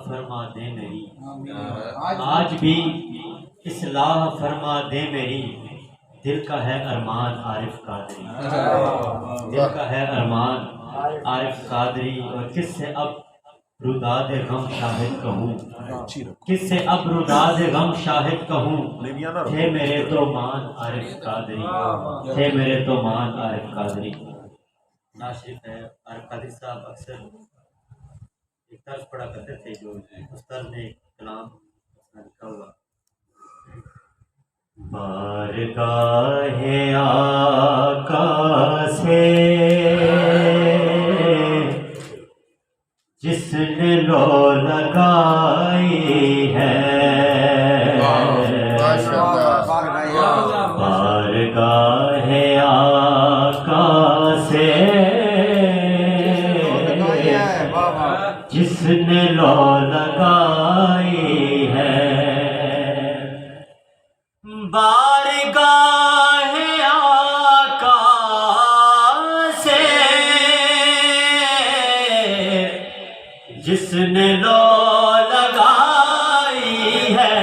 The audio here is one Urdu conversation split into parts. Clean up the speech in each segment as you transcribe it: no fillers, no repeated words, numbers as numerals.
فرما دے میری، آج بھی اصلاح فرما دے میری، دل کا ہے ارمان عارف قادری، دل کا ہے ارمان عارف قادری۔ اور کس سے اب روداد غم شاہد کہوں، کس سے اب روداد غم شاہد کہوں، تھے میرے تو مان عارف قادری، تھے میرے تو مان عارف قادری۔ ناشرف ہے عارف قادری صاحب اکثر ایک طرز پڑھا کرتے تھے، جو استاد نے کلام لکھا ہوا، بارگاہ آقا سے جس نے لو لگائی ہے، بارگاہ آقا سے جس نے لو لگائی ہے، بارگاہ آقا سے جس نے لو لگائی ہے،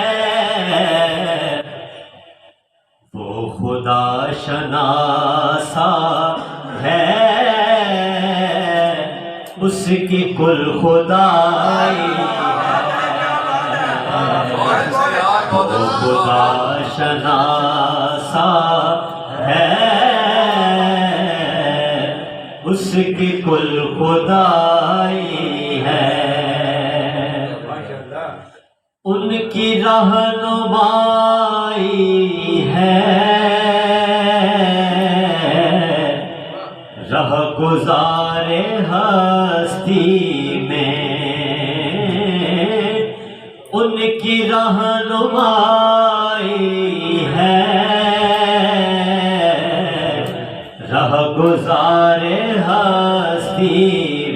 وہ خدا شناسا ہے، اس کی کل خدائی وہ خدا شناسا ہے، اس کی کل خدائی ہے، ان کی رہنمائی ہے، رہ گزار ہستی میں ان کی رہنمائی ہے، رہ گزار ہستی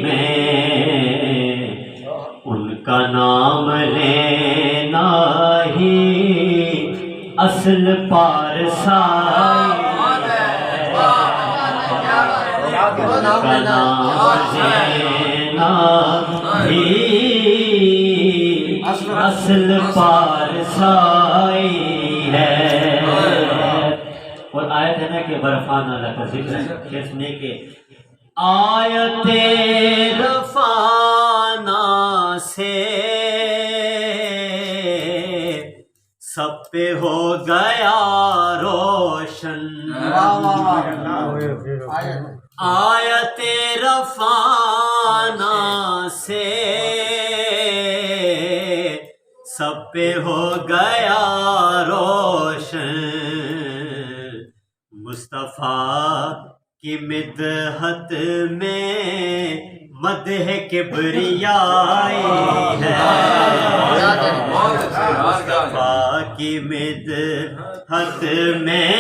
میں ان کا نام لینا ہی اصل پارسائی، ان کا نام لینا ہی اصل پارسائی ہے۔ اور آیت ہے نا کہ برفانہ لکا ذکر کھیسنے کے، آیت رفانہ سے سب پہ ہو گیا روشن، آیت رفانہ سے سب پہ ہو گیا روشن، مصطفیٰ کی مدحت میں مدح کبریائی ہے، مصطفیٰ کی مدحت میں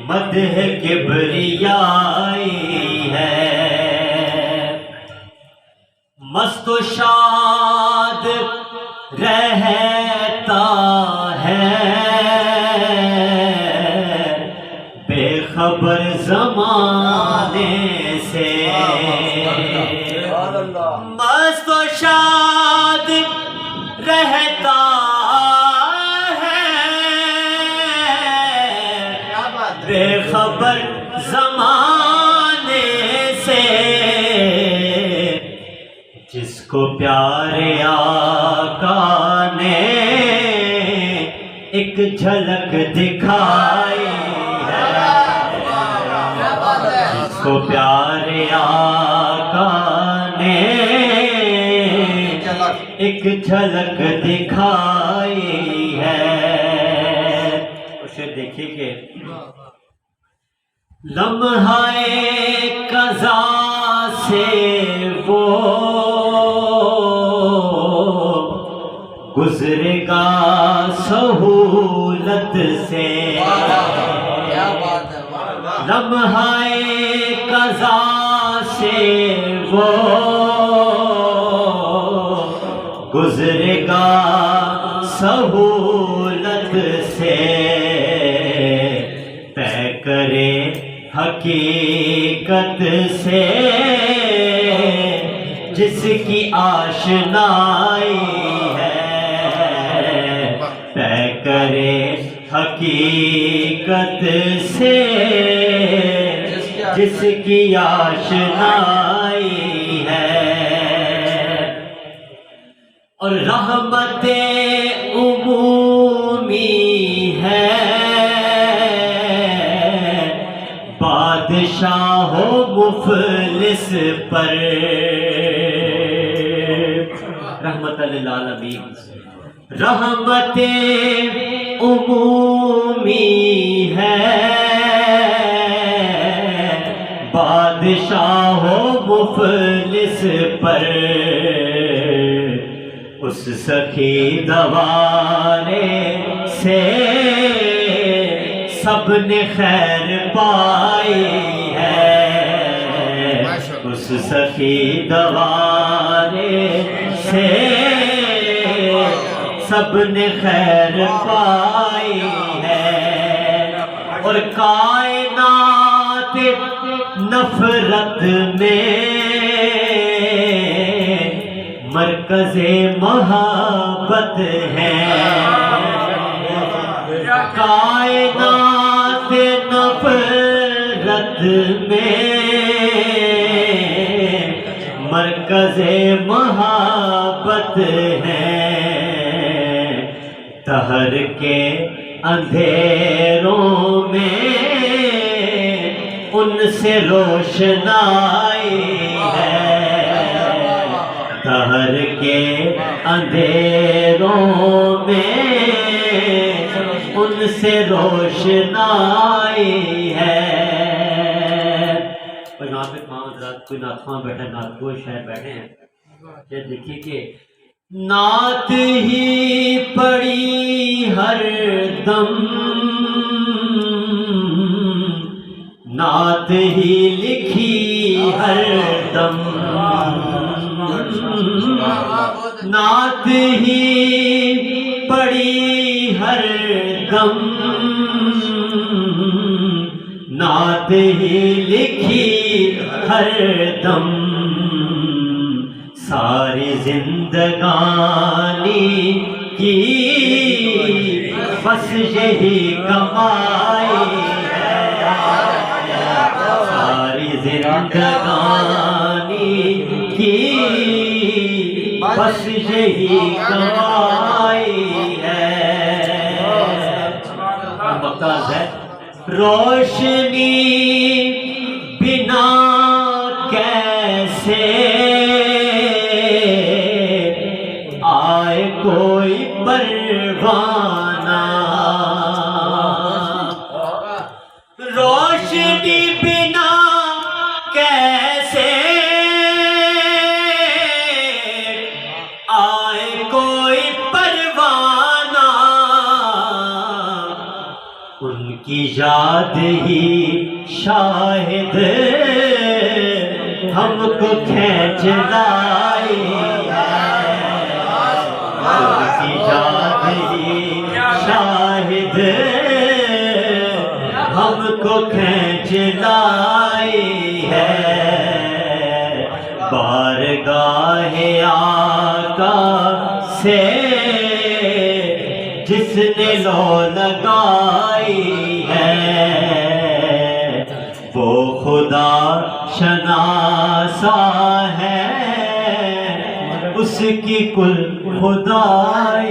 مدح کبریائی ہے، مست و شاد رہتا ہے بے خبر زمانے سے، مست و شاد رہتا ہے بے خبر زمانے سے، جس کو پیارے آقا نے ایک جھلک دکھائی ہے، جس کو پیارے آقا نے ایک جھلک دکھائی ہے۔ اسے دیکھیے کہ لمحہ قضا سے وہ گزرے گا سہولت سے، لمحہ قضا سے وہ گزرے گا سہولت سے، طے کرے حقیقت سے جس کی آشنائی ہے طے کرے حقیقت سے جس کی آشنائی ہے اور رحمت عمومی ہے بادشاہ و مفلس پر رحمت للعالمین رحمت عمومی ہے بادشاہ و مفلس پر اس سخی دوارے سے سب نے خیر پائی ہے اس سخی دوارے سے سب نے خیر پائی ہے اور کائنات نفرت میں مرکز محبت ہے کائنات نفرت میں مرکز محبت ہے دہر کے اندھیروں میں ان سے روشنائی ہے دہر کے اندھیروں میں ان سے روشنائی ہے کوئی ناطق ماں حضرات کوئی ناطخواں بیٹھے نعت گو شاعر بیٹھے ہیں یہ دیکھیے کہ نعت ہی پڑی ہر دم نعت ہی لکھی ہر دم نعت ہی پڑی ہر دم نعت ہی لکھی ہر دم ساری زندگانی کی بس یہی کمائی ہے ساری زندگانی کی بس یہی کمائی ہے مقصد ہے روشنی بنا کیسے آئے کوئی پروانہ روشنی بنا کیسے آئے کوئی پروانہ ان کی یاد ہی شاہد ہم کو کھینچ لائی ان کی یاد ہی شاہد ہم کو کھینچ لائی ہے بارگاہ آقا سے جس نے لو لگائی ہے وہ خدا شناسا ہے اس کی کل خدائی